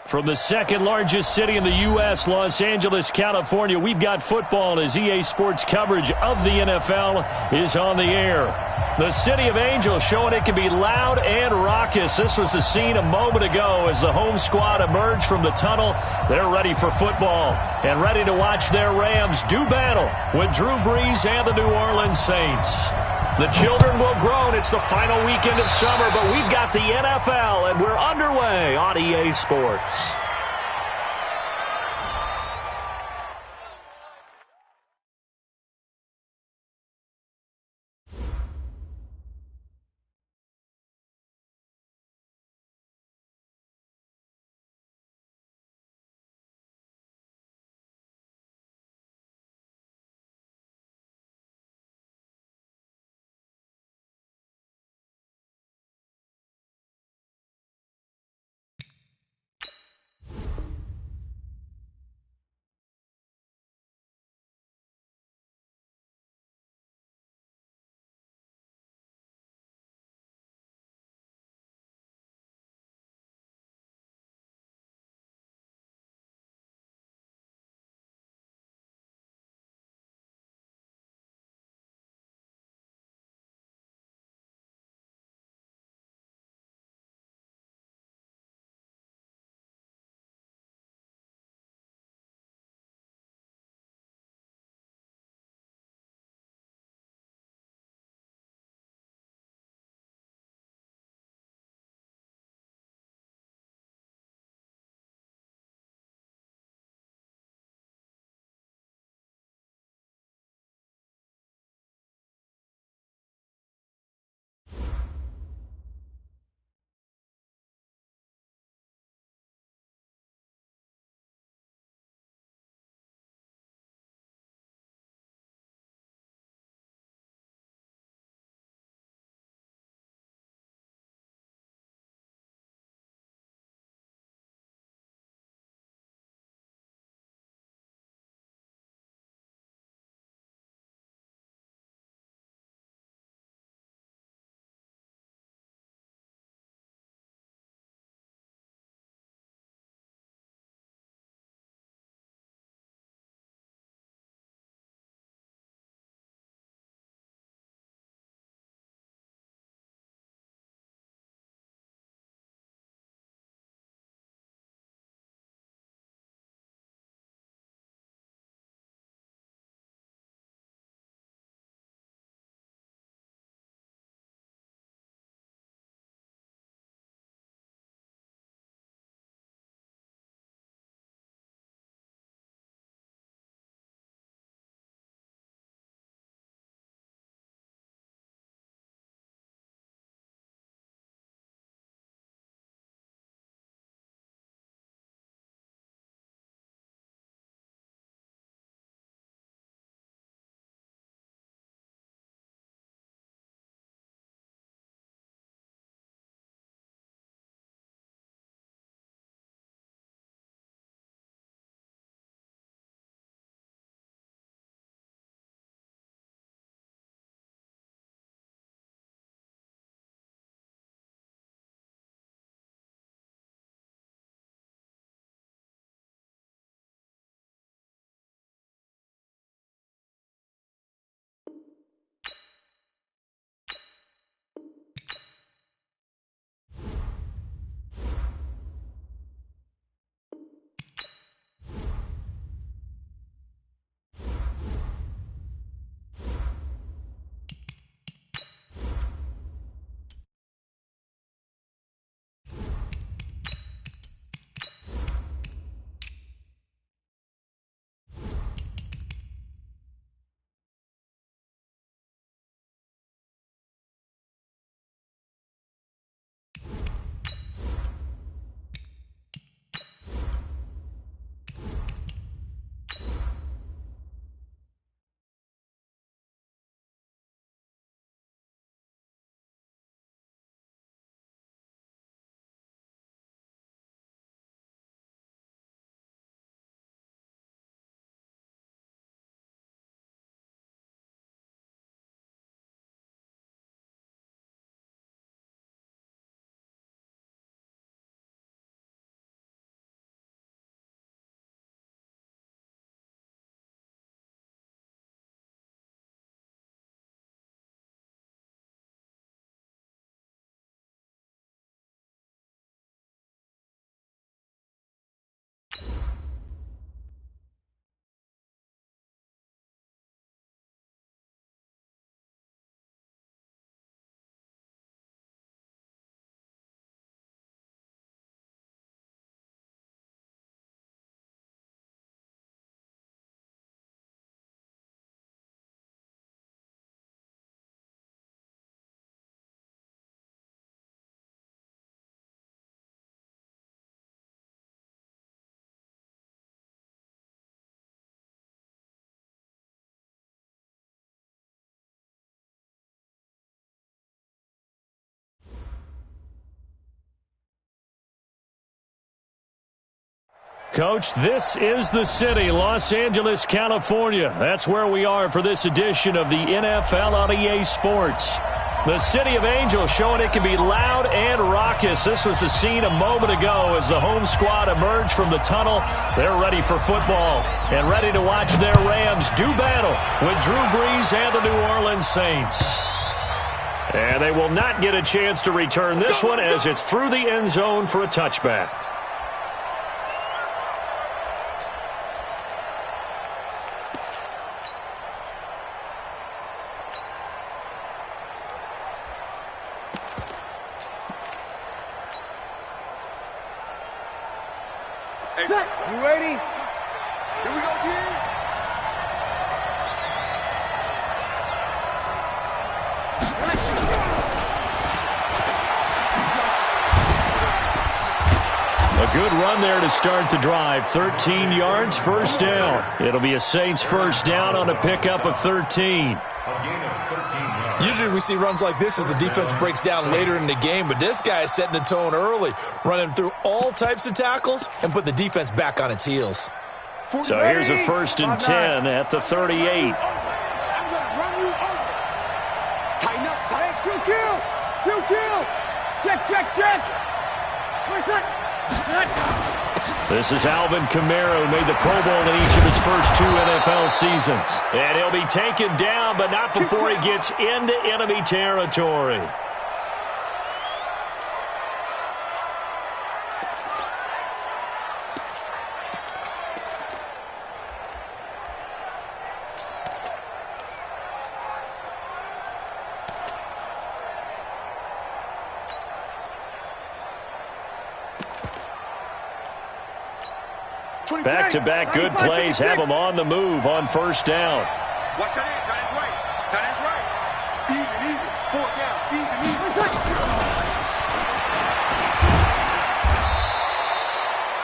From the second largest city in the U.S., Los Angeles, California, we've got football as EA Sports coverage of the NFL is on the air. The City of Angels showing it can be loud and raucous. This was the scene a moment ago as the home squad emerged from the tunnel. They're ready for football and ready to watch their Rams do battle with Drew Brees and the New Orleans Saints. The children will groan. It's the final weekend of summer, but we've got the NFL, and we're underway on EA Sports. Coach, this is the city, Los Angeles, California. That's where we are for this edition of the NFL on EA Sports. The city of Angels showing it can be loud and raucous. This was the scene a moment ago as the home squad emerged from the tunnel. They're ready for football and ready to watch their Rams do battle with Drew Brees and the New Orleans Saints. And they will not get a chance to return this one as it's through the end zone for a touchback. You ready? Here we go again. A good run there to start the drive. 13 yards, first down. It'll be a Saints first down on a pickup of 13. Usually we see runs like this as the defense breaks down later in the game, but this guy is setting the tone early, running through all types of tackles and put the defense back on its heels. So here's a 1st and 10 at the 38. I'm going to run you over. Tighten up, tight. You kill. Check. Where's that? This is Alvin Kamara, who made the Pro Bowl in each of his first 2 NFL seasons. And he'll be taken down, but not before he gets into enemy territory. Back-to-back good plays have him on the move on first down. Watch that end. Tight end's right. Even. 4th down. Even.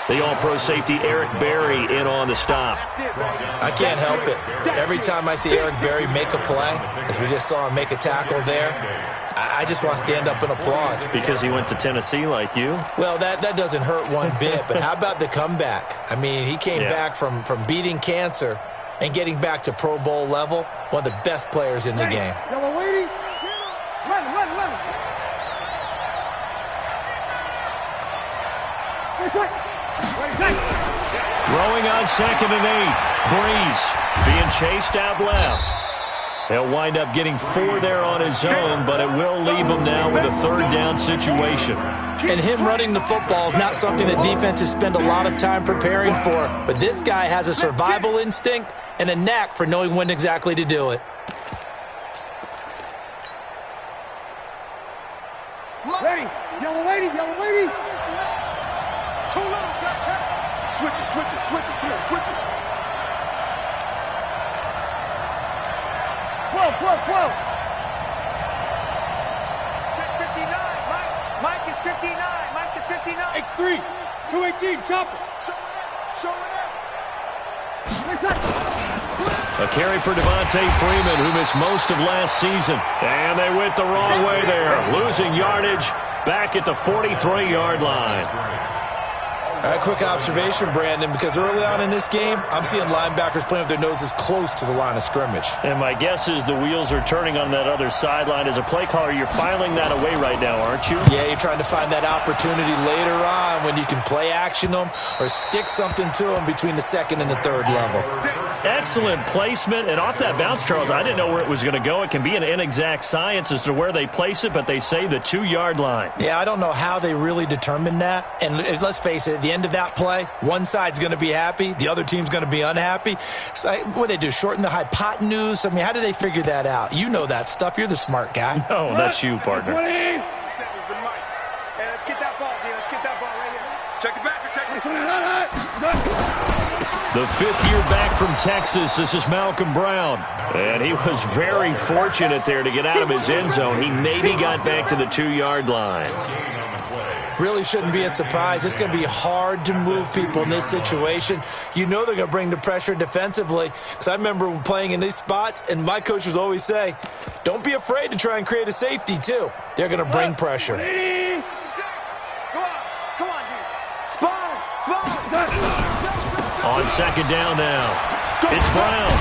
The All-Pro safety Eric Berry in on the stop. I can't help it. Every time I see Eric Berry make a play, as we just saw him make a tackle there, I just want to stand up and applaud. Because he went to Tennessee like you? Well, that doesn't hurt one bit, but how about the comeback? I mean, he came back from beating cancer and getting back to Pro Bowl level, one of the best players in the game. Yellow lady. Run. Throwing on 2nd and 8. Brees being chased out left. He'll wind up getting 4 there on his own, but it will leave him now with a 3rd down situation. And him running the football is not something that defenses spend a lot of time preparing for, but this guy has a survival instinct and a knack for knowing when exactly to do it. Ready. Yellow lady. Too low. Switch it. Come on, switch it. 12. Check 59. Mike is 59. X3. 218. Chopper. Show it up. A carry for Devontae Freeman, who missed most of last season. And they went the wrong way there, losing yardage back at the 43-yard line. All right, quick observation, Brandon, because early on in this game, I'm seeing linebackers playing with their noses close to the line of scrimmage. And my guess is the wheels are turning on that other sideline. As a play caller, you're filing that away right now, aren't you? Yeah, you're trying to find that opportunity later on when you can play action them or stick something to them between the 2nd and the 3rd level. Excellent placement. And off that bounce, Charles, I didn't know where it was going to go. It can be an inexact science as to where they place it, but they say the 2-yard line. Yeah, I don't know how they really determined that. And let's face it, at the end of that play, one side's going to be happy, the other team's going to be unhappy. It's like, what do they do, shorten the hypotenuse? I mean, how do they figure that out? You know that stuff. You're the smart guy. No, that's you, partner. Hey, let's get that ball, dude. Let's get that ball right here. Check it back. The 5th-year back from Texas, this is Malcolm Brown. And he was very fortunate there to get out of his end zone. He maybe got back to the 2-yard line. Really shouldn't be a surprise. It's going to be hard to move people in this situation. You know they're going to bring the pressure defensively. Because I remember playing in these spots, and my coach would always say, don't be afraid to try and create a safety, too. They're going to bring pressure. Come on, dude. Sponge. On second down now, it's Brown.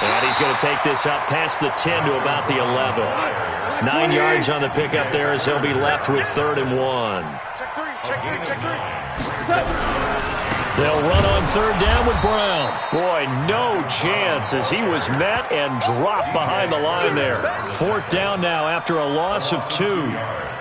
And he's going to take this up past the 10 to about the 11. 9 yards on the pickup there as he'll be left with 3rd and 1. Check 3. They'll run on 3rd down with Brown. Boy, no chance as he was met and dropped behind the line there. 4th down now after a loss of 2.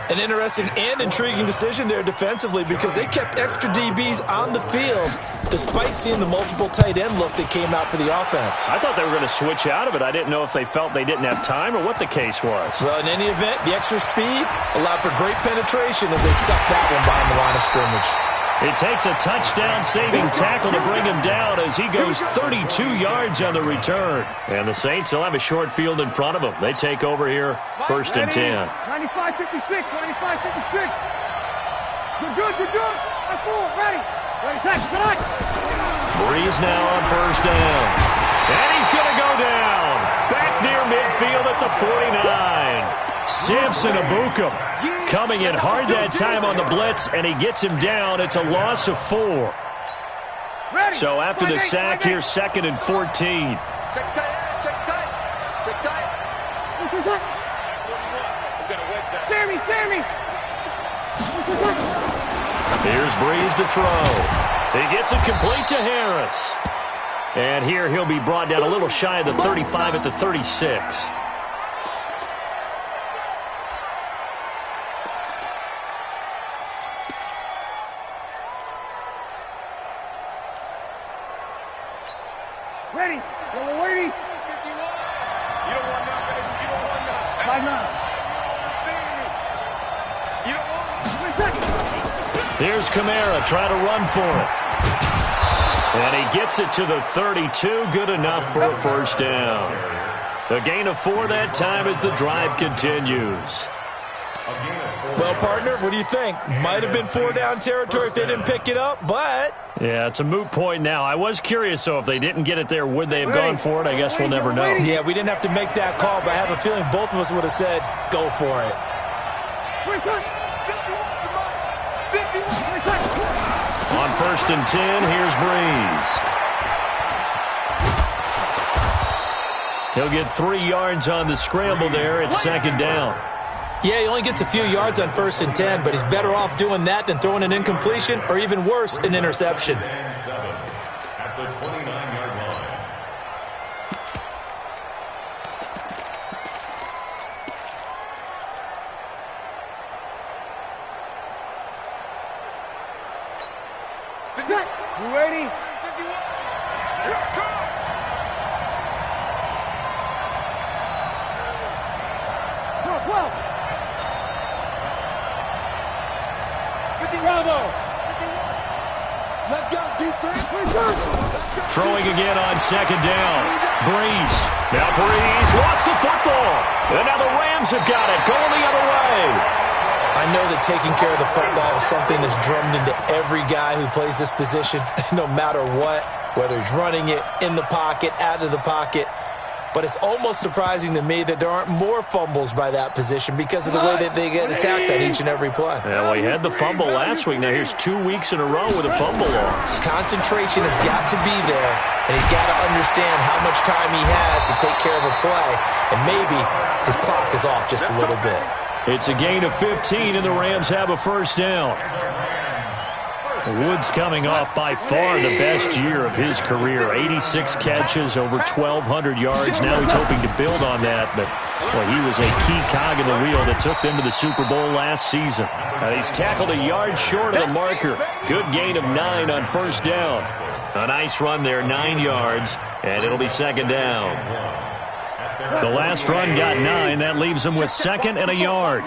An interesting and intriguing decision there defensively because they kept extra DBs on the field despite seeing the multiple tight end look that came out for the offense. I thought they were going to switch out of it. I didn't know if they felt they didn't have time or what the case was. Well, in any event, the extra speed allowed for great penetration as they stuck that one behind the line of scrimmage. It takes a touchdown-saving tackle to bring him down as he goes 32 yards on the return. And the Saints will have a short field in front of them. They take over here, 1st and 10. 95-56, 95-56. You're good. I'm full, ready. Ready, tackle, tonight. Breeze now on 1st down. And he's going to go down. Back near midfield at the 49. Samson Abukum coming in hard that time on the blitz, and he gets him down. It's a loss of 4. So after the sack here, 2nd and 14. Check tight. Sammy. Here's Breeze to throw. He gets it complete to Harris. And here he'll be brought down a little shy of the 35 at the 36. Ready. Yellow lady. 51. You don't want none, baby. You don't want none. 5-9. You don't want none. Here's Kamara trying to run for it. And he gets it to the 32. Good enough for a 1st down. A gain of 4 that time as the drive continues. Well, partner, what do you think? Might have been 4-down territory if they didn't pick it up, but... Yeah, it's a moot point now. I was curious, though, if they didn't get it there, would they have gone for it? I guess we'll never know. Yeah, we didn't have to make that call, but I have a feeling both of us would have said, go for it. On 1st and 10, here's Breeze. He'll get 3 yards on the scramble there. It's 2nd down. Yeah, he only gets a few yards on 1st and 10, but he's better off doing that than throwing an incompletion or even worse, an interception. At the 29-yard line. You ready? 51. Go. 50 Bravo. Let's go, defense. Throwing again on 2nd down. Breeze. Now Breeze wants the football. And now the Rams have got it. Going the other way. I know that taking care of the football is something that's drummed into every guy who plays this position, no matter what, whether he's running it, in the pocket, out of the pocket. But it's almost surprising to me that there aren't more fumbles by that position because of the way that they get attacked on each and every play. Yeah, well, he had the fumble last week. Now here's 2 weeks in a row with a fumble loss. Concentration has got to be there, and he's got to understand how much time he has to take care of a play, and maybe his clock is off just a little bit. It's a gain of 15, and the Rams have a 1st down. Woods coming off by far the best year of his career. 86 catches, over 1,200 yards. Now he's hoping to build on that, but well, he was a key cog in the wheel that took them to the Super Bowl last season. He's tackled a yard short of the marker. Good gain of 9 on 1st down. A nice run there, 9 yards, and it'll be 2nd down. The last run got 9. That leaves him with 2nd and a yard.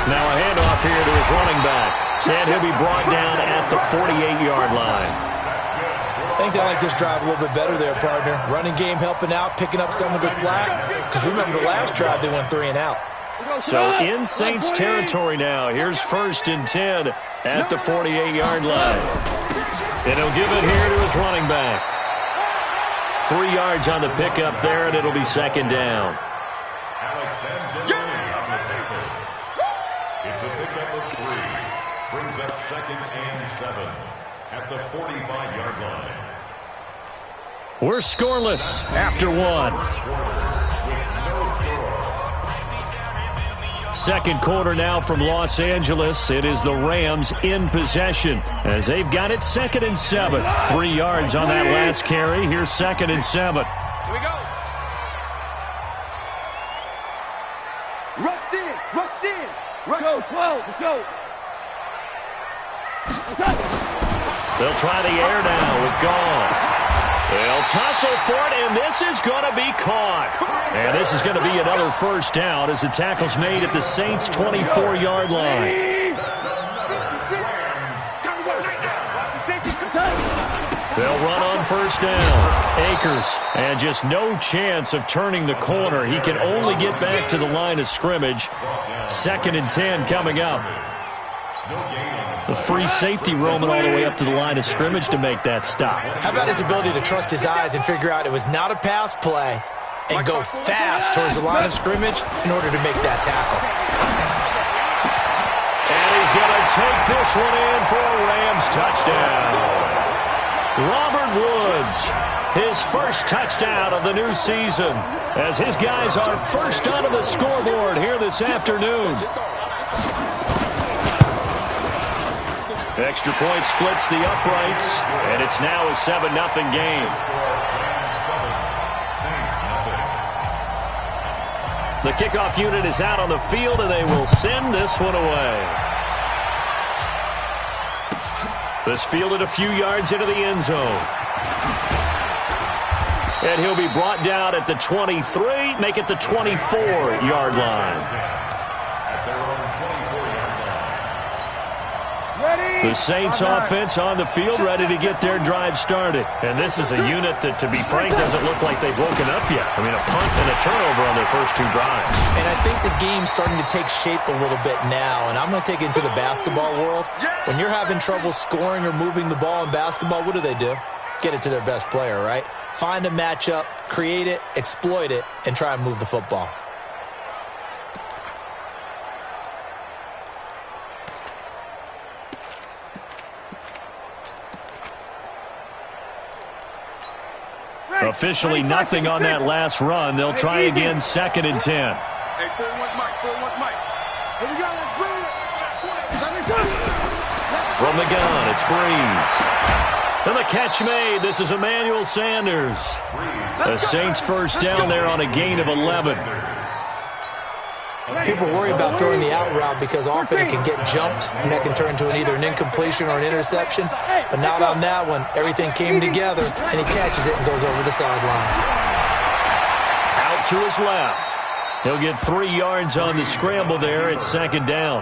Now a handoff here to his running back. And he'll be brought down at the 48-yard line. I think they like this drive a little bit better there, partner. Running game helping out, picking up some of the slack. Because remember the last drive, they went 3 and out. So in Saints territory now. Here's 1st and 10 at the 48-yard line. And he'll give it here to his running back. 3 yards on the pickup there, and it'll be 2nd down. It's a pickup of 3. brings up 2nd and 7 at the 45-yard line. We're scoreless after one. Second quarter now from Los Angeles. It is the Rams in possession as they've got it 2nd and 7. 3 yards on that last carry. Here's 2nd and 7. Here we go. Rush in. Rush in. Go, 12. Let's go. They'll try the air now with Goff. They'll tussle for it, and this is going to be caught. And this is going to be another first down as the tackle's made at the Saints' 24-yard line. They'll run on first down. Akers, and just no chance of turning the corner. He can only get back to the line of scrimmage. 2nd and 10 coming up. The free safety roaming all the way up to the line of scrimmage to make that stop. How about his ability to trust his eyes and figure out it was not a pass play and go fast towards the line of scrimmage in order to make that tackle. And he's going to take this one in for a Rams touchdown. Robert Woods, his first touchdown of the new season, as his guys are first onto the scoreboard here this afternoon. Extra point splits the uprights, and it's now a 7-0 game. The kickoff unit is out on the field, and they will send this one away. This fielded a few yards into the end zone. And he'll be brought down at the 23, make it the 24-yard line. The Saints offense on the field ready to get their drive started. And this is a unit that, to be frank, doesn't look like they've woken up yet. I mean, a punt and a turnover on their first 2 drives. And I think the game's starting to take shape a little bit now. And I'm going to take it into the basketball world. When you're having trouble scoring or moving the ball in basketball, what do? Get it to their best player, right? Find a matchup, create it, exploit it, and try and move the football. Officially nothing on that last run. They'll try again, 2nd and 10. Hey, 4-1 Mike, 4-1 Mike. Here we go, let's bring it. From the gun, it's Breeze. And the catch made. This is Emmanuel Sanders. The Saints first down there on a gain of 11. People worry about throwing the out route because often it can get jumped, and that can turn into either an incompletion or an interception. But not on that one. Everything came together, and he catches it and goes over the sideline. Out to his left. He'll get 3 yards on the scramble there at 2nd down.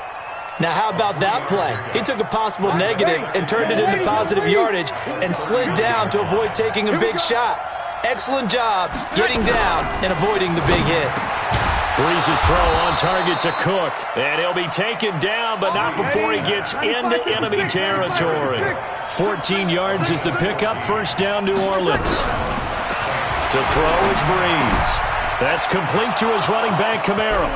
Now, how about that play? He took a possible negative and turned it into positive yardage and slid down to avoid taking a big shot. Excellent job getting down and avoiding the big hit. Breeze's throw on target to Cook. And he'll be taken down, but not before he gets into enemy territory. 14 yards is the pickup. First down, New Orleans. To throw is Breeze. That's complete to his running back, Kamara.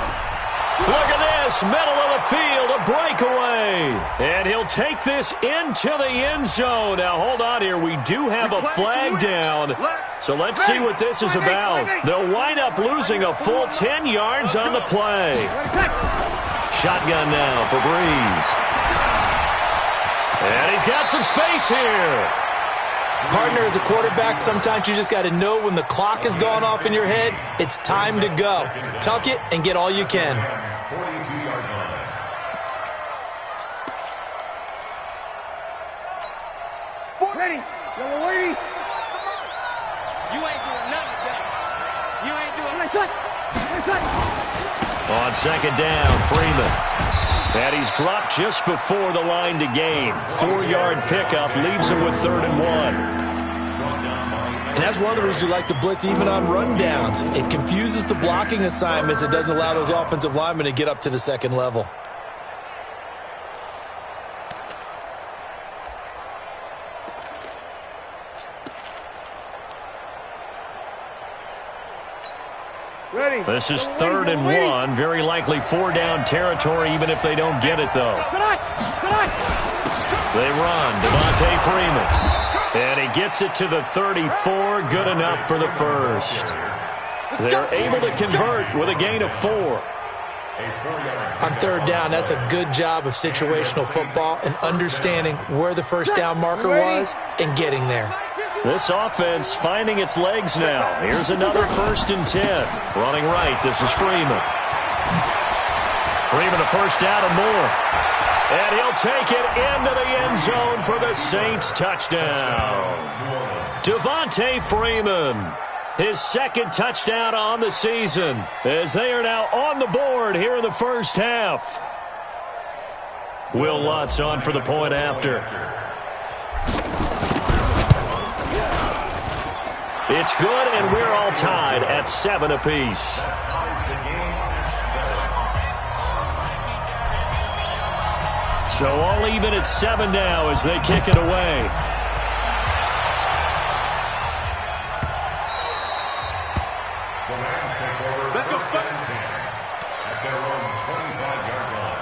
Look at this, middle of the field, a breakaway. And he'll take this into the end zone. Now, hold on here. We do have a flag down. So let's see what this is about. They'll wind up losing a full 10 yards on the play. Shotgun now for Breeze. And he's got some space here. Partner, as a quarterback, sometimes you just got to know when the clock has gone off in your head, it's time to go. Tuck it and get all you can. Ready. Number 80. You ain't doing nothing today. You ain't doing nothing. On 2nd down, Freeman. And he's dropped just before the line to gain. 4-yard pickup leaves him with 3rd and 1. And that's one of the reasons you like to blitz even on rundowns. It confuses the blocking assignments. It doesn't allow those offensive linemen to get up to the 2nd level. Ready. This is 3rd and 1. Very likely 4-down territory, even if they don't get it, though. They run. Devontae Freeman. And he gets it to the 34. Good enough for the first. They're able to convert with a gain of 4. On 3rd down, that's a good job of situational football and understanding where the first down marker was and getting there. This offense finding its legs now. Here's another 1st and 10. Running right, this is Freeman. Freeman a first down and more. And he'll take it into the end zone for the Saints touchdown. Devontae Freeman. His 2nd touchdown on the season as they are now on the board here in the first half. Will Lutz on for the point after. It's good, and we're all tied at 7 apiece. So all even at 7 now as they kick it away. Let's go, at their own 25-yard line.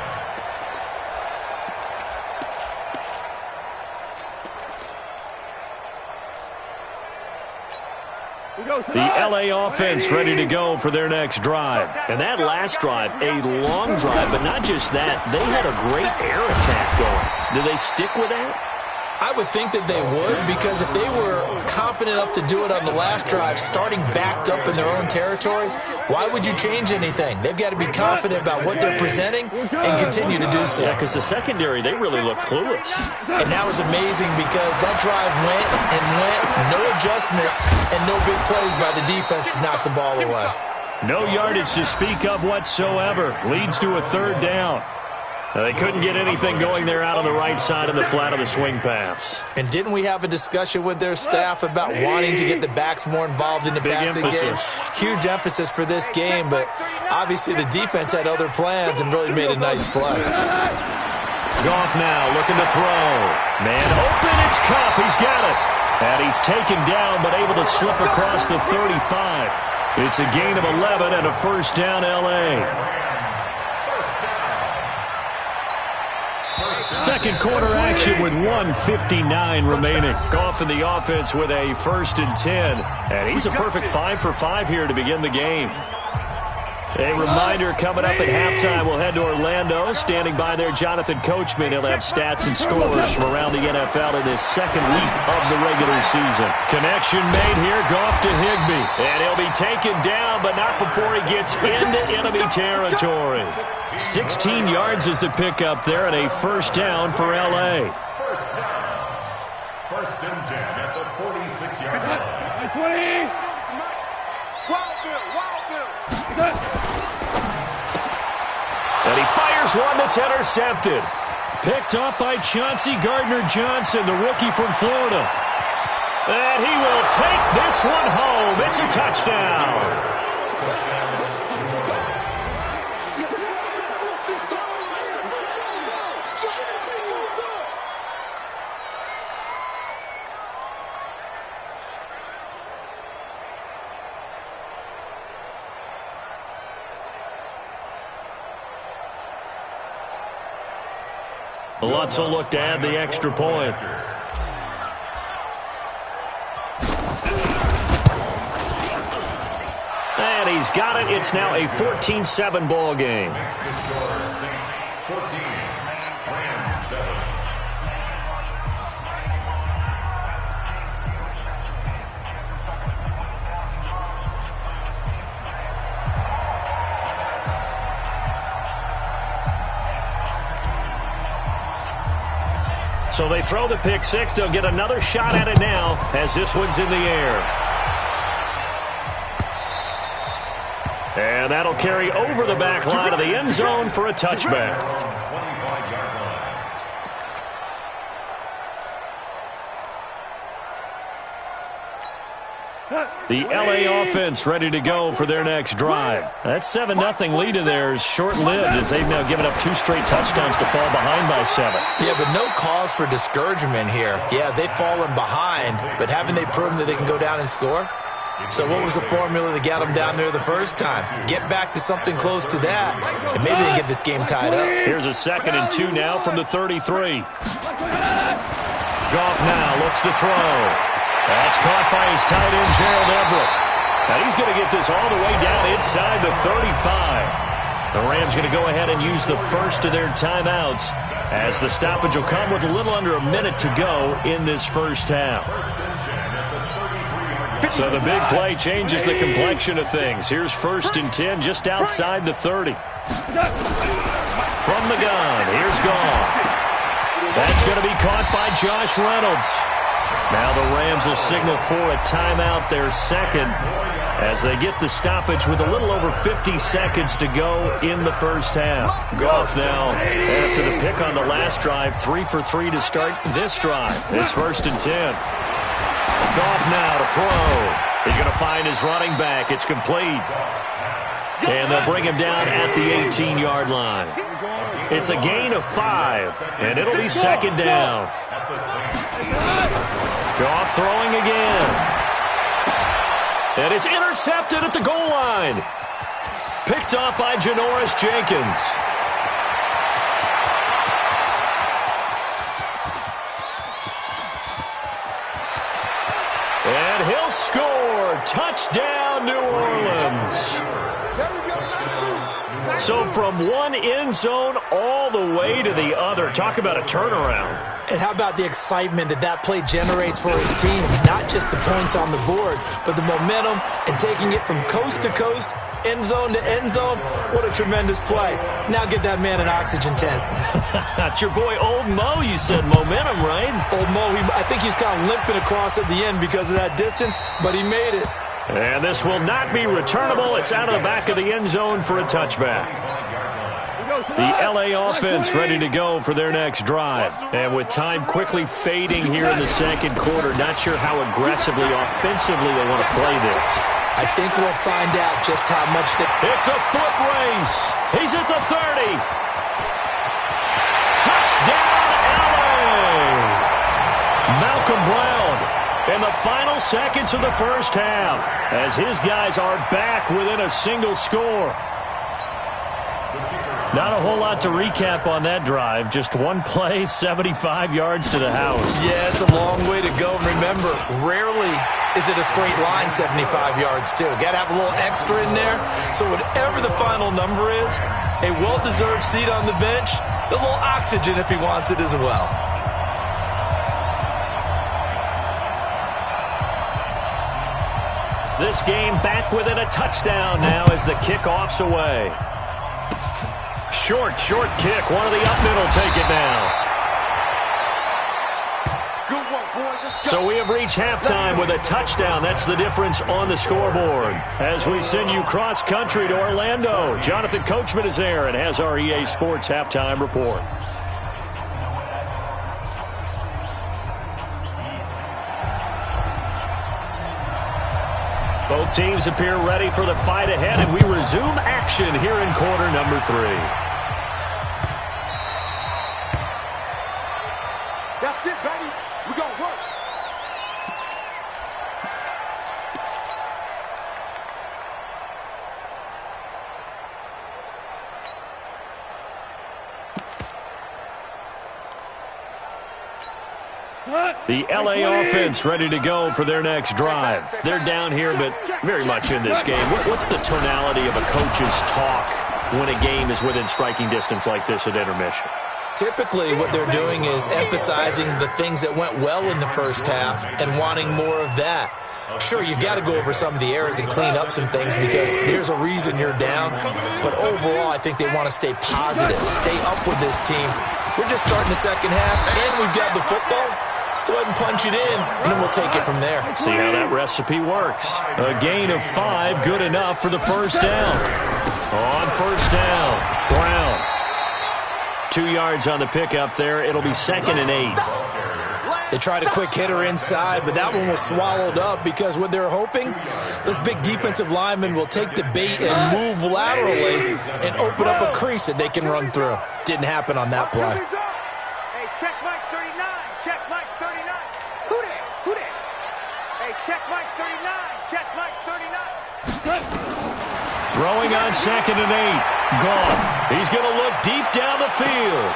The LA offense ready to go for their next drive. And that last drive, a long drive, but not just that. They had a great air attack going. Do they stick with that? I would think that they would, because if they were confident enough to do it on the last drive, starting backed up in their own territory, why would you change anything? They've got to be confident about what they're presenting and continue to do so. Yeah, because the secondary, they really look clueless. And that was amazing because that drive went and went, no adjustments, and no big plays by the defense to knock the ball away. No yardage to speak of whatsoever. Leads to a 3rd down. They couldn't get anything going there out on the right side of the flat of the swing pass. And didn't we have a discussion with their staff about wanting to get the backs more involved in the passing game? Huge emphasis for this game, but obviously the defense had other plans and really made a nice play. Goff now looking to throw. Man open, it's Kupp. He's got it. And he's taken down but able to slip across the 35. It's a gain of 11 and a first down L.A. Second quarter action with 1:59 remaining. Goff in the offense with a 1st and 10. And he's a perfect 5 for 5 here to begin the game. A reminder, coming up at halftime, we'll head to Orlando. Standing by there, Jonathan Coachman. He'll have stats and scores from around the NFL in this 2nd week of the regular season. Connection made here, Goff to Higbee. And he'll be taken down, but not before he gets into enemy territory. 16 yards is the pickup there, and a first down for L.A. First down. 1st and 10 at the 46-yard line. 20. And he fires one that's intercepted. Picked off by Chauncey Gardner-Johnson, the rookie from Florida. And he will take this one home. It's a touchdown. Lutz will look to add the extra point. And he's got it. It's now a 14-7 ball game. 14, Rams 7. So they throw the pick six. They'll get another shot at it now as this one's in the air. And that'll carry over the back line of the end zone for a touchback. 25-yard line. The LA offense ready to go for their next drive. That 7-0 lead of theirs short-lived as they've now given up 2 straight touchdowns to fall behind by 7. Yeah, but no cause for discouragement here. Yeah, they've fallen behind, but haven't they proven that they can go down and score? So what was the formula that got them down there the first time? Get back to something close to that, and maybe they get this game tied up. Here's a 2nd and 2 now from the 33. Goff now looks to throw. That's caught by his tight end, Gerald Everett. Now he's going to get this all the way down inside the 35. The Rams going to go ahead and use the first of their timeouts as the stoppage will come with a little under a minute to go in this first half. So the big play changes the complexion of things. Here's 1st and 10 just outside the 30. From the gun, here's Goff. That's going to be caught by Josh Reynolds. Now the Rams will signal for a timeout, their second, as they get the stoppage with a little over 50 seconds to go in the first half. Goff now, after the pick on the last drive, 3 for 3 to start this drive. It's 1st and 10. Goff now to throw. He's going to find his running back. It's complete. And they'll bring him down at the 18-yard line. It's a gain of 5, and it'll be 2nd down. Goff throwing again. And it's intercepted at the goal line. Picked off by Janoris Jenkins. And he'll score. Touchdown, New Orleans. So from one end zone all the way to the other. Talk about a turnaround. And how about the excitement that play generates for his team? Not just the points on the board, but the momentum and taking it from coast to coast, end zone to end zone. What a tremendous play. Now get that man an oxygen tent. That's your boy Old Mo, you said. Momentum, right? Old Mo, I think he's kind of limping across at the end because of that distance, but he made it. And this will not be returnable. It's out of the back of the end zone for a touchback. The LA offense ready to go for their next drive. And with time quickly fading here in the second quarter, not sure how aggressively, offensively they want to play this. I think we'll find out just how much they... It's a foot race. He's at the 30. Touchdown, LA! Malcolm Brown in the final seconds of the first half as his guys are back within a single score. Not a whole lot to recap on that drive. Just one play, 75 yards to the house. Yeah, it's a long way to go. And remember, rarely is it a straight line 75 yards, too. Got to have a little extra in there. So whatever the final number is, a well-deserved seat on the bench, a little oxygen if he wants it as well. This game back within a touchdown now as the kickoff's away. Short kick. One of the up middle take it now. So we have reached halftime with a touchdown. That's the difference on the scoreboard. As we send you cross country to Orlando, Jonathan Coachman is there and has our EA Sports halftime report. Both teams appear ready for the fight ahead, and we resume action here in quarter number 3. That's it, baby. We're going to work. The LA offense ready to go for their next drive. They're down here, but very much in this game. What's the tonality of a coach's talk when a game is within striking distance like this at intermission? Typically, what they're doing is emphasizing the things that went well in the first half and wanting more of that. Sure, you've got to go over some of the errors and clean up some things because there's a reason you're down. But overall, I think they want to stay positive, stay up with this team. We're just starting the second half, and we've got the football. Let's go ahead and punch it in, and then we'll take it from there. See how that recipe works. A gain of 5, good enough for the first down. On first down, Brown. 2 yards on the pickup there. It'll be 2nd and 8. They tried a quick hitter inside, but that one was swallowed up because what they're hoping, those big defensive linemen will take the bait and move laterally and open up a crease that they can run through. Didn't happen on that play. Hey, check Mike 39. Check Mike 39. Who that? Hey, check Mike 39. Check Mike 39. Throwing on 2nd and 8. Goff. He's going to look deep down the field.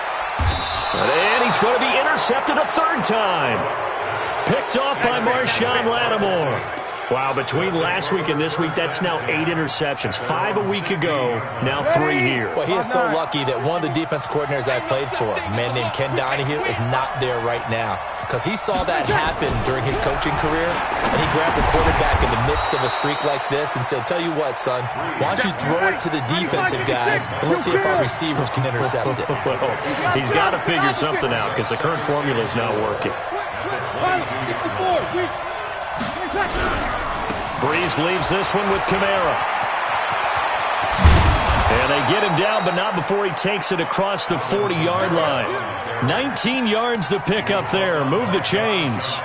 And he's going to be intercepted a 3rd time. Picked off by Marshawn Lattimore. Wow, between last week and this week, that's now 8 interceptions. 5 a week ago, now 3 here. Well, he is so lucky that one of the defense coordinators I played for, a man named Ken Donahue, is not there right now. Because he saw that happen during his coaching career, and he grabbed the quarterback in the midst of a streak like this and said, tell you what, son, why don't you throw it to the defensive guys, and let's see if our receivers can intercept it. Well, he's got to figure something out because the current formula is not working. Breeze leaves this one with Kamara. And they get him down, but not before he takes it across the 40-yard line. 19 yards to pick up there. Move the chains.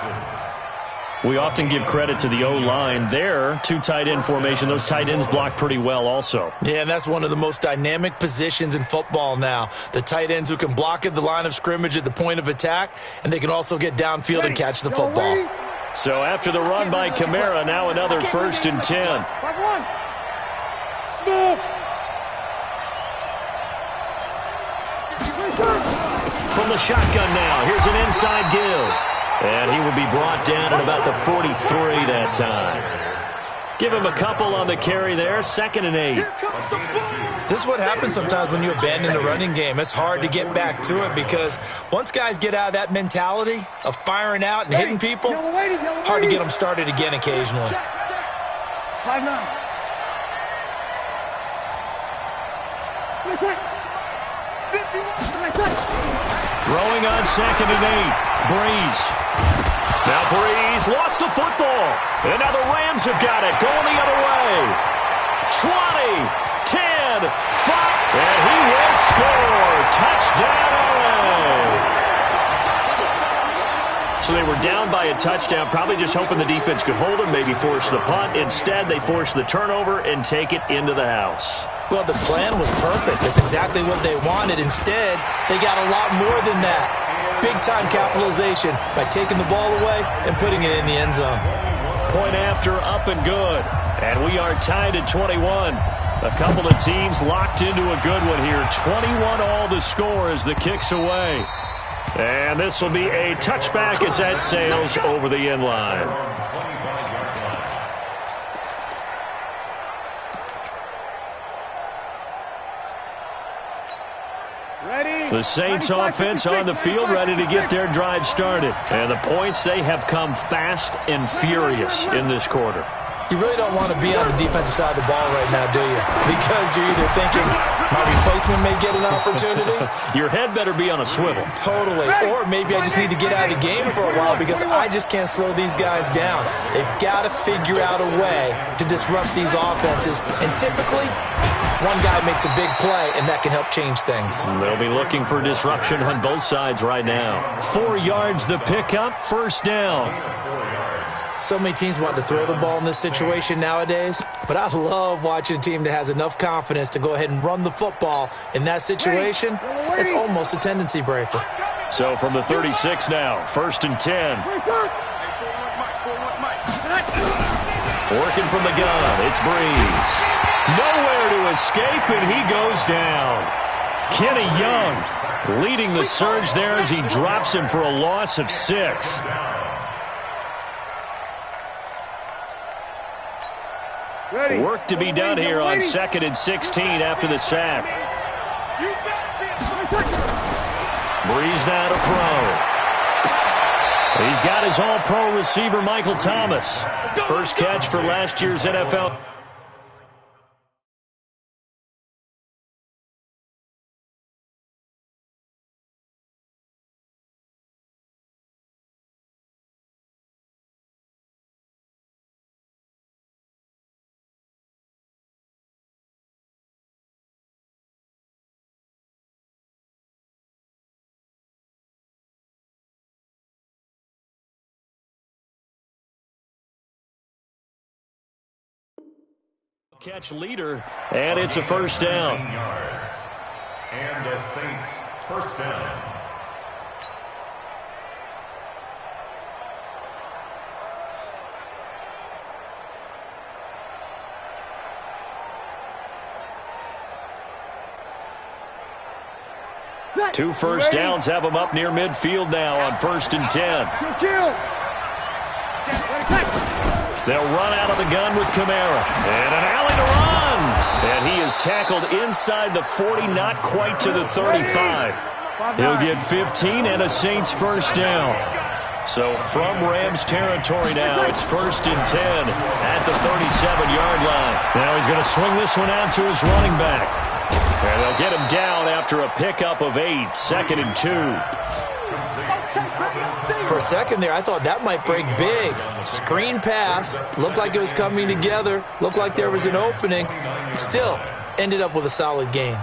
We often give credit to the O-line there. 2 tight end formation. Those tight ends block pretty well also. Yeah, and that's one of the most dynamic positions in football now. The tight ends who can block at the line of scrimmage at the point of attack, and they can also get downfield and catch the football. So after the run by Kamara, now another 1st and 10. From the shotgun now, here's an inside give. And he will be brought down at about the 43 that time. Give him a couple on the carry there, 2nd and 8. This is what happens sometimes when you abandon the running game. It's hard to get back to it because once guys get out of that mentality of firing out and hitting people, hard to get them started again occasionally. 5-9. Throwing on 2nd and 8. Breeze. Now Breeze lost the football. And now the Rams have got it. Going the other way. 20, 10, 5. And he will score. Touchdown LA. So they were down by a touchdown, probably just hoping the defense could hold them, maybe force the punt. Instead, they force the turnover and take it into the house. Well, the plan was perfect. That's exactly what they wanted. Instead, they got a lot more than that. Big-time capitalization by taking the ball away and putting it in the end zone. Point after, up and good. And we are tied at 21. A couple of teams locked into a good one here. 21 all the score as the kick's away. And this will be a touchback as that sails over the end line. The Saints offense on the field, ready to get their drive started. And the points, they have come fast and furious in this quarter. You really don't want to be on the defensive side of the ball right now, do you? Because you're either thinking my replacement may get an opportunity. Your head better be on a swivel. Totally. Or maybe I just need to get out of the game for a while because I just can't slow these guys down. They've got to figure out a way to disrupt these offenses. And typically, one guy makes a big play, and that can help change things. They'll be looking for disruption on both sides right now. 4 yards the pickup, 1st down. So many teams want to throw the ball in this situation nowadays, but I love watching a team that has enough confidence to go ahead and run the football. In that situation, it's almost a tendency breaker. So from the 36 now, 1st and 10. Working from the gun, it's Breeze. Nowhere to escape, and he goes down. Kenny Young leading the surge there as he drops him for a loss of 6. Work to be done here on 2nd and 16 after the sack. Breeze now to throw. He's got his all-pro receiver, Michael Thomas. First catch for last year's NFL. Catch leader, and it's a 1st down. And the Saints 1st down. 2 first downs have them up near midfield now on 1st and 10. They'll run out of the gun with Kamara. And an alley to run. And he is tackled inside the 40, not quite to the 35. He'll get 15 and a Saints first down. So from Rams territory now, it's 1st and 10 at the 37-yard line. Now he's going to swing this one out to his running back. And they'll get him down after a pickup of 8, 2nd and 2. For a second there, I thought that might break big. Screen pass. Looked like it was coming together. Looked like there was an opening. Still, ended up with a solid gain.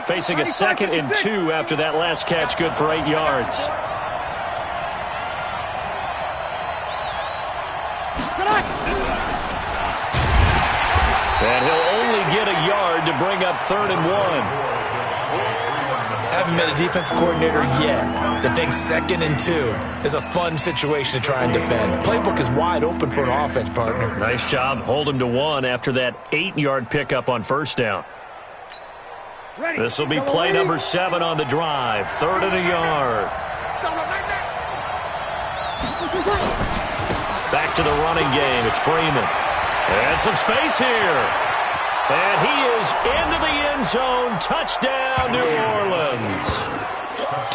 Facing a 2nd and 2 after that last catch, good for 8 yards. And he'll only get a yard to bring up 3rd and 1. Haven't met a defense coordinator yet that thinks 2nd and 2 is a fun situation to try and defend. Playbook is wide open for an offense, partner. Nice job. Hold him to 1 after that 8-yard pickup on 1st down. This will be play number 7 on the drive. 3rd and a yard. Back to the running game. It's Freeman. And some space here. And he is into the end zone. Touchdown, New Orleans.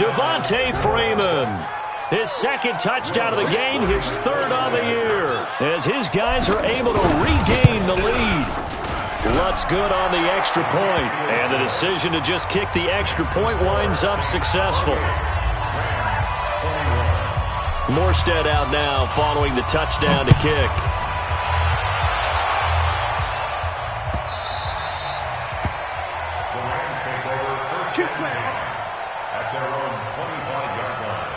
Devontae Freeman. His 2nd touchdown of the game, his 3rd on the year. As his guys are able to regain the lead. Lutt's good on the extra point. And the decision to just kick the extra point winds up successful. Morstead out now following the touchdown to kick. At their own 25-yard line.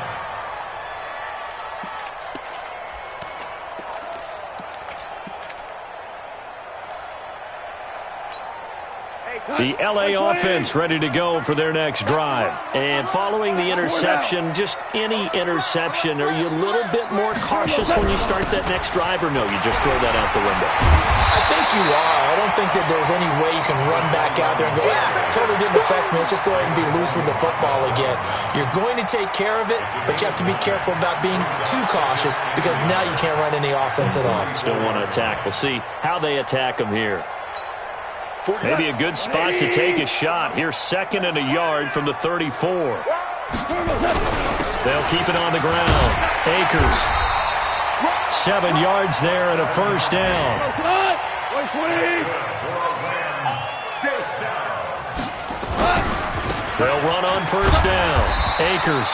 The LA offense ready to go for their next drive. And following the interception, just any interception, are you a little bit more cautious when you start that next drive, or no, you just throw that out the window? I think you are. I don't think that there's any way you can run back out there and go, totally didn't affect me. Let's just go ahead and be loose with the football again. You're going to take care of it, but you have to be careful about being too cautious because now you can't run any offense at all. Still want to attack. We'll see how they attack them here. Maybe a good spot to take a shot. Here's 2nd and a yard from the 34. They'll keep it on the ground. Akers. 7 yards there and a first down. They'll run on first down. Akers.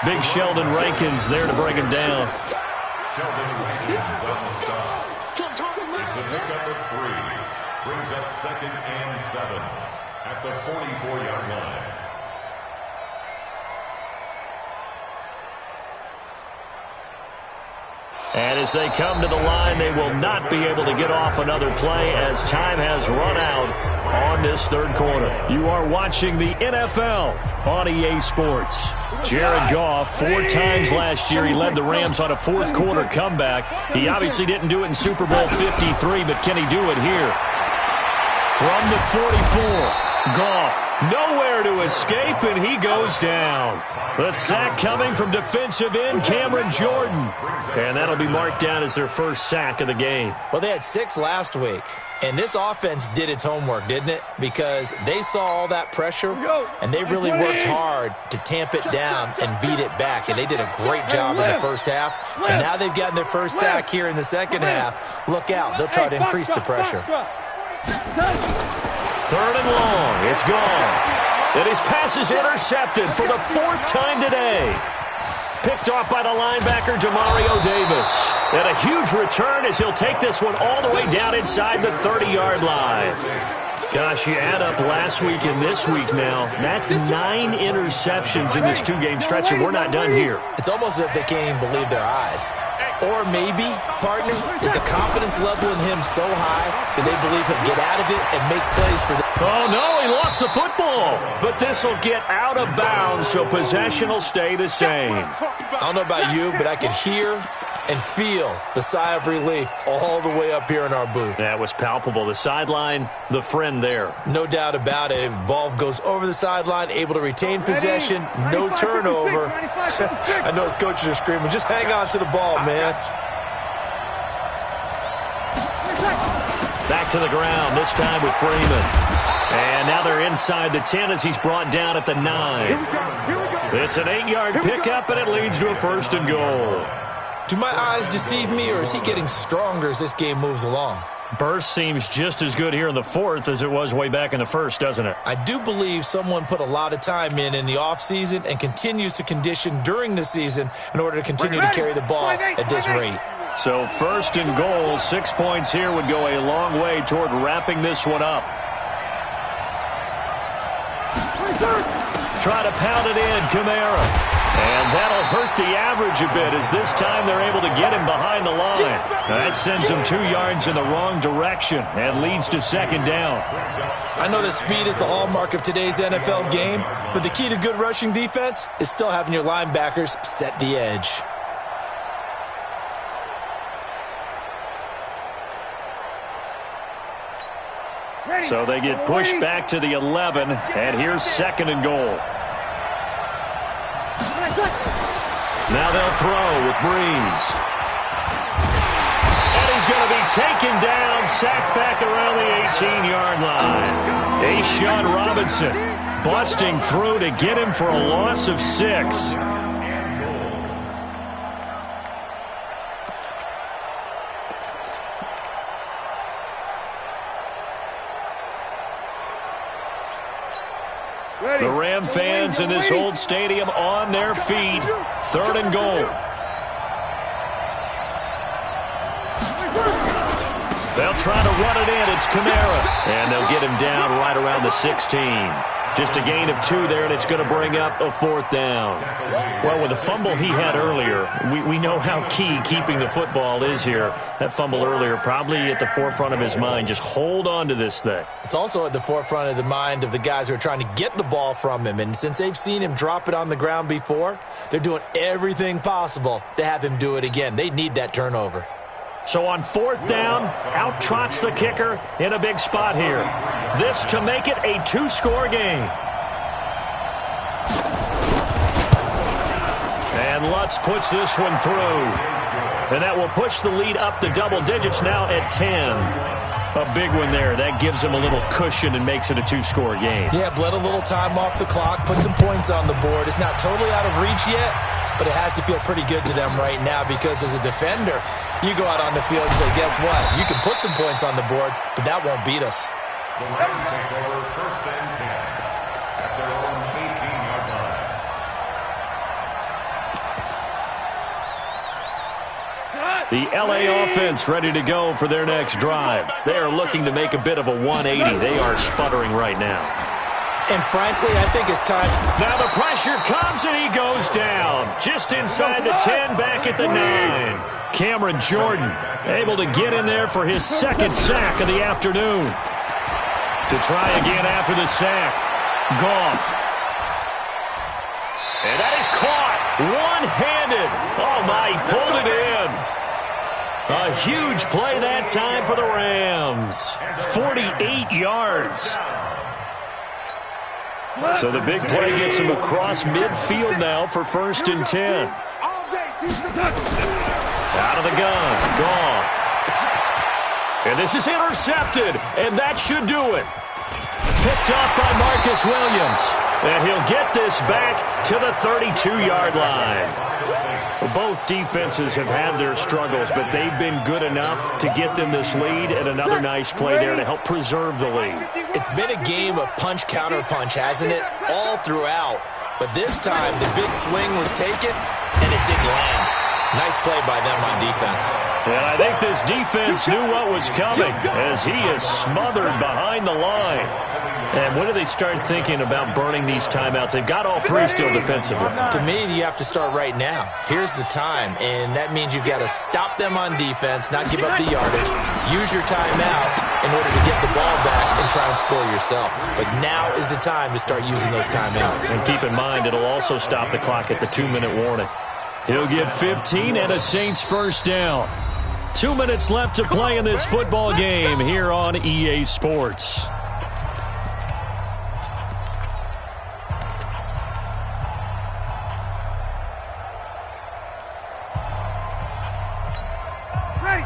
Big Sheldon Rankins there to bring him down. Sheldon Rankins on the stop. It's a pickup of 3. Brings up 2nd and 7 at the 44-yard line. And as they come to the line, they will not be able to get off another play as time has run out on this 3rd quarter. You are watching the NFL on EA Sports. Jared Goff, 4 times last year, he led the Rams on a 4th quarter comeback. He obviously didn't do it in Super Bowl 53, but can he do it here? From the 44, Goff, nowhere to escape, and he goes down. The sack coming from defensive end Cameron Jordan. And that'll be marked down as their first sack of the game. Well, they had 6 last week, and this offense did its homework, didn't it? Because they saw all that pressure, and they really worked hard to tamp it down and beat it back. And they did a great job in the first half, and now they've gotten their first sack here in the second half. Look out. They'll try to increase the pressure. 3rd and long. It's gone. And his pass is intercepted for the 4th time today. Picked off by the linebacker, Demario Davis. And a huge return as he'll take this one all the way down inside the 30-yard line. Gosh, you add up last week and this week now. That's 9 interceptions in this 2-game stretch, and we're not done here. It's almost as if they can't even believe their eyes. Or maybe, partner, is the confidence level in him so high that they believe he'll get out of it and make plays for them. Oh, no, he lost the football. But this will get out of bounds, so possession will stay the same. I don't know about you, but I could hear and feel the sigh of relief all the way up here in our booth. That was palpable. The sideline, the friend there. No doubt about it. If the ball goes over the sideline, able to retain possession, no turnover. I know his coaches are screaming, just hang on to the ball, man. Back to the ground, this time with Freeman. And now they're inside the 10 as he's brought down at the 9. It's an 8-yard pickup, and it leads to a 1st and goal. Do my eyes deceive me, or is he getting stronger as this game moves along? Burst seems just as good here in the 4th as it was way back in the 1st, doesn't it? I do believe someone put a lot of time in the offseason and continues to condition during the season in order to continue to carry the ball at this rate. So 1st and goal, 6 points here would go a long way toward wrapping this one up. Try to pound it in, Kamara. And that'll hurt the average a bit as this time they're able to get him behind the line. That sends him 2 yards in the wrong direction and leads to 2nd down. I know that speed is the hallmark of today's NFL game, but the key to good rushing defense is still having your linebackers set the edge. So they get pushed back to the 11, and here's 2nd and goal. Now they'll throw with Breeze. And he's going to be taken down, sacked back around the 18-yard line. Ashawn Robinson busting through to get him for a loss of 6. The Ram fans in this old stadium on their feet. 3rd and goal. They'll try to run it in. It's Kamara. And they'll get him down right around the 16. Just a gain of 2 there, and it's going to bring up a 4th down. Well, with the fumble he had earlier, we know how key keeping the football is here. That fumble earlier probably at the forefront of his mind. Just hold on to this thing. It's also at the forefront of the mind of the guys who are trying to get the ball from him. And since they've seen him drop it on the ground before, they're doing everything possible to have him do it again. They need that turnover. So on 4th down, out trots the kicker in a big spot here. This to make it a 2-score game. And Lutz puts this one through. And that will push the lead up to double digits now at 10. A big one there. That gives them a little cushion and makes it a 2-score game. Yeah, bled a little time off the clock, put some points on the board. It's not totally out of reach yet, but it has to feel pretty good to them right now because as a defender, you go out on the field and say, guess what? You can put some points on the board, but that won't beat us. The Rams take over 1st and 10 at their own 18-yard line. The LA offense ready to go for their next drive. They are looking to make a bit of a 180. They are sputtering right now. And frankly, I think it's time. Now the pressure comes and he goes down. Just inside the 10, back at the 9. Cameron Jordan able to get in there for his 2nd sack of the afternoon. To try again after the sack. Goff. And that is caught. One-handed. Oh, my, he pulled it in. A huge play that time for the Rams. 48 yards. So the big play gets him across midfield now for 1st and 10. Out of the gun, Goff. And this is intercepted, and that should do it. Picked off by Marcus Williams. And he'll get this back to the 32-yard line. Both defenses have had their struggles, but they've been good enough to get them this lead, and another nice play there to help preserve the lead. It's been a game of punch-counter-punch, hasn't it? All throughout. But this time, the big swing was taken, and it didn't land. Nice play by them on defense. And I think this defense knew what was coming as he is smothered behind the line. And when do they start thinking about burning these timeouts? They've got all 3 still defensively. To me, you have to start right now. Here's the time, and that means you've got to stop them on defense, not give up the yardage, use your timeout in order to get the ball back and try and score yourself. But now is the time to start using those timeouts. And keep in mind, it'll also stop the clock at the 2-minute warning. He'll get 15 and a Saints first down. 2 minutes left to play in this football game here on EA Sports.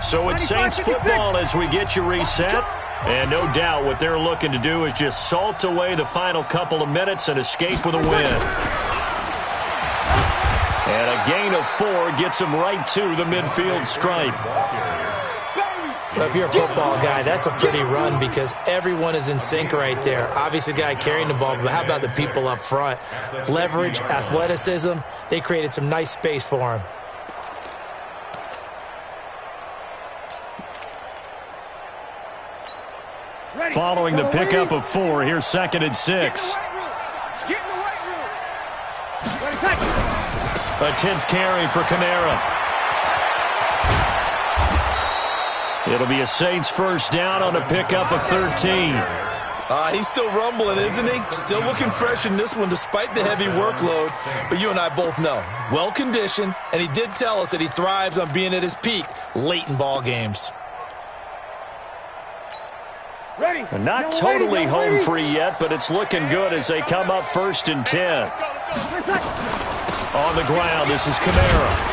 So it's Saints football as we get you reset. And no doubt what they're looking to do is just salt away the final couple of minutes and escape with a win. And a gain of 4 gets them right to the midfield stripe. Well, if you're a football guy, that's a pretty run because everyone is in sync right there. Obviously, the guy carrying the ball, but how about the people up front? Leverage, athleticism, they created some nice space for him. Following the pickup of 4, here's 2nd and 6. A 10th carry for Kamara. It'll be a Saints first down on a pickup of 13. He's still rumbling, isn't he? Still looking fresh in this one despite the heavy workload. But you and I both know, well-conditioned, and he did tell us that he thrives on being at his peak late in ball games. Ready. Not totally home free yet, but it's looking good as they come up 1st and 10. On the ground, this is Kamara.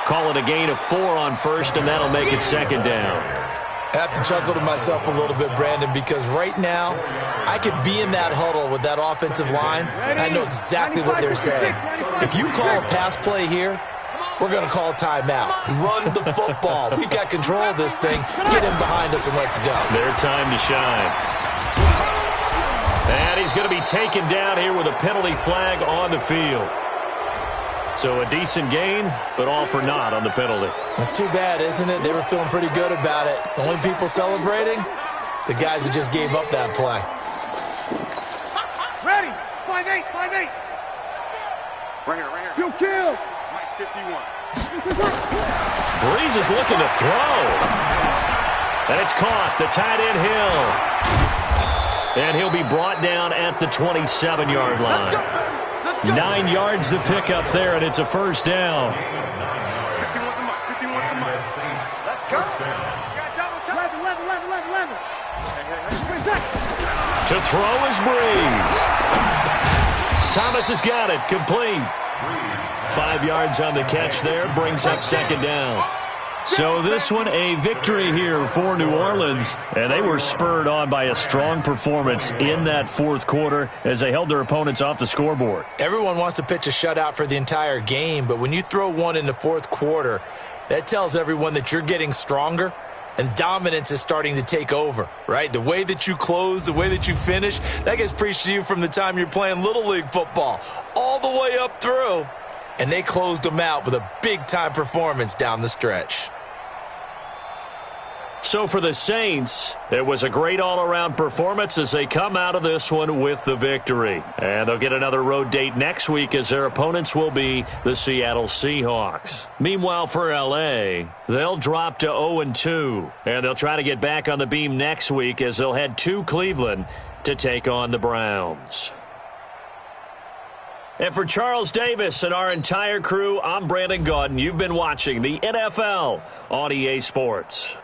Call it a gain of 4 on 1st, and that'll make it 2nd down. I have to chuckle to myself a little bit, Brandon, because right now I could be in that huddle with that offensive line, and I know exactly what they're saying. If you call a pass play here, we're going to call timeout. Run the football. We've got control of this thing. Get in behind us and let's go. Their time to shine. And he's going to be taken down here with a penalty flag on the field. So a decent gain, but all for naught on the penalty. That's too bad, isn't it? They were feeling pretty good about it. The only people celebrating, the guys who just gave up that play. Ready. 5-8, 5-8. Right here. You kill. 51. Breeze is looking to throw. And it's caught. The tight end Hill. And he'll be brought down at the 27-yard line. 9 yards to pick up there, and it's a first down. 51 to the mark. Let's go. 11. To throw is Breeze. Thomas has got it. Complete. 5 yards on the catch there. Brings up 2nd down. So this one, a victory here for New Orleans. And they were spurred on by a strong performance in that 4th quarter as they held their opponents off the scoreboard. Everyone wants to pitch a shutout for the entire game, but when you throw one in the 4th quarter, that tells everyone that you're getting stronger and dominance is starting to take over, right? The way that you close, the way that you finish, that gets preached to you from the time you're playing Little League football all the way up through. And they closed them out with a big-time performance down the stretch. So for the Saints, it was a great all-around performance as they come out of this one with the victory. And they'll get another road date next week as their opponents will be the Seattle Seahawks. Meanwhile, for L.A., they'll drop to 0-2. And they'll try to get back on the beam next week as they'll head to Cleveland to take on the Browns. And for Charles Davis and our entire crew, I'm Brandon Gaudin. You've been watching the NFL on EA Sports.